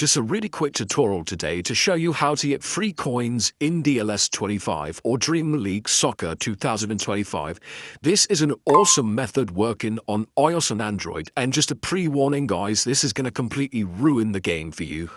Just a really quick tutorial today to show you how to get free coins in DLS 25 or Dream League Soccer 2025. This is an awesome method working on iOS and Android, and just a pre-warning guys, this is going to completely ruin the game for you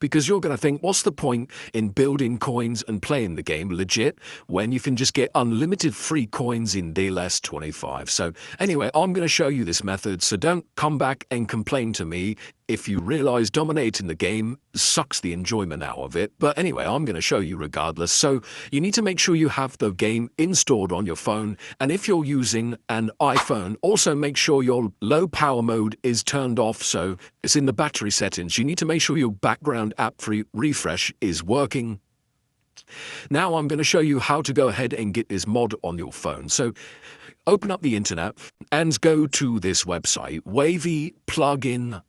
because you're going to think, what's the point in building coins and playing the game legit when you can just get unlimited free coins in DLS 25? So anyway, I'm going to show you this method, so don't come back and complain to me if you realize dominating the game sucks the enjoyment out of it. But anyway, I'm going to show you regardless. So you need to make sure you have the game installed on your phone. And if you're using an iPhone, also make sure your low power mode is turned off. So it's in the battery settings. You need to make sure your background app refresh is working. Now I'm going to show you how to go ahead and get this mod on your phone. So open up the internet and go to this website, wavyplugin.com.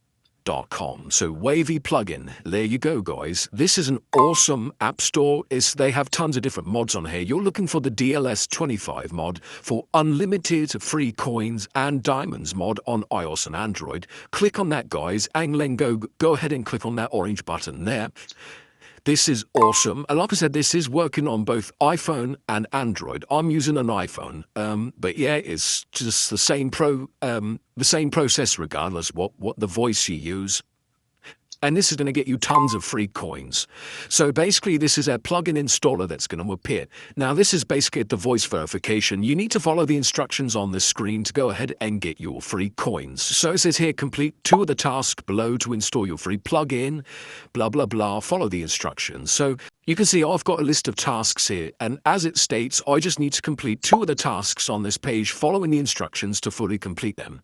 So Wavy plugin, there you go guys. This is an awesome app store. They have tons of different mods on here. You're looking for the DLS 25 mod for unlimited free coins and diamonds mod on iOS and Android. Click on that guys, and then go ahead and click on that orange button there. This is awesome. And like I said, this is working on both iPhone and Android. I'm using an iPhone, but yeah, it's just the same process regardless what the voice you use. And this is going to get you tons of free coins. So basically, this is a plugin installer that's going to appear. Now, this is basically the voice verification. You need to follow the instructions on the screen to go ahead and get your free coins. So it says here, complete 2 of the tasks below to install your free plugin, blah, blah, blah. Follow the instructions. So you can see I've got a list of tasks here, and as it states, I just need to complete 2 of the tasks on this page, following the instructions to fully complete them.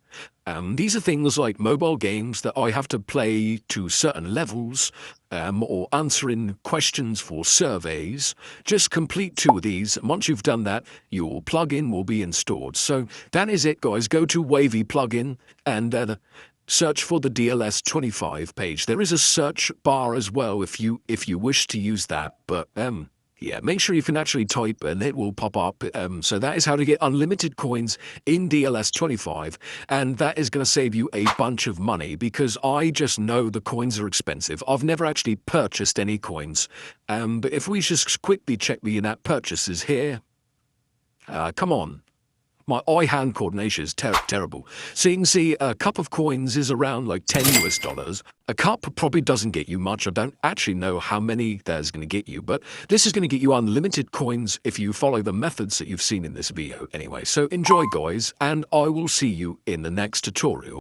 These are things like mobile games that I have to play to certain levels, or answering questions for surveys. Just complete 2 of these. Once you've done that, your plugin will be installed. So that is it, guys. Go to Wavy Plugin and search for the DLS 25 page. There is a search bar as well if you wish to use that, but yeah, make sure you can actually type and it will pop up. So that is how to get unlimited coins in DLS 25, and that is going to save you a bunch of money because I just know the coins are expensive. I've never actually purchased any coins, but if we just quickly check the in-app purchases here, come on. My eye-hand coordination is terrible. So you can see a cup of coins is around like $10 US. A cup probably doesn't get you much. I don't actually know how many there's going to get you, but this is going to get you unlimited coins if you follow the methods that you've seen in this video anyway. So enjoy guys, and I will see you in the next tutorial.